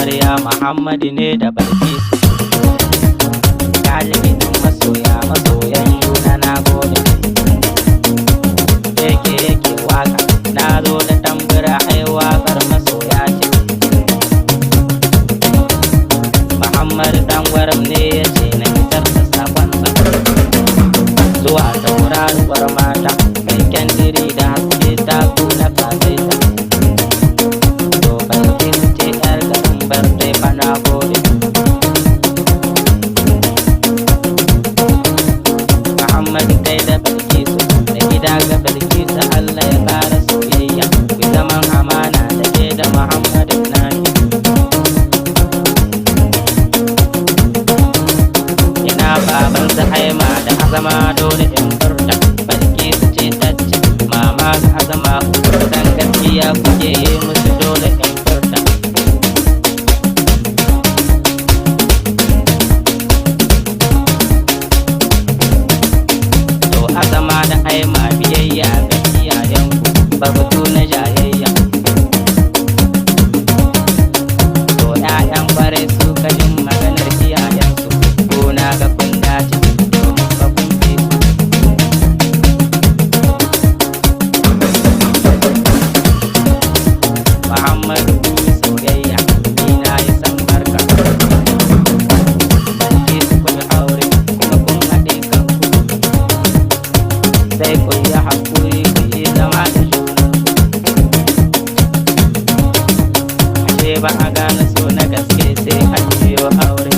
amarya Muhammadu ne da Balkisu. Galibin masoya masoyan juna na gode. Yake waka na zo da tambura ai wakar masoya ce. Muhammad dan gwaram ne ya ce na fitar da sakonsa zuwa tauraruwar mata mai kyandiri da haske ta kuna kasaita. To Balkisu ce yar garin Barde bana gode. Muhammad kai da Balkisu da gida ga Balkisu Allah ya kara soyayya. Ku zaman amana da ke da Muhammad naki. Ina baban Zahaima da Azama dole in furta. Balkisu ce tacce mama ga Azama dan gaskiya kuke yi musu dole in furta. To Azama da Haima biyayya ga iyayenku ba batu na jayayya. To ƴaƴan kwarai su kajin maganar iyayensu ko na ga kun dace domin ba kun fi su. Muhammadu kun yi soyayya ni na yi san barka. Balkisu kun yi aure kuma kun haɗe kanku. Sai ku yi haƙuri ku yi zama da junanku. Ashe ba a gane so na gaske sai an yiwo aure.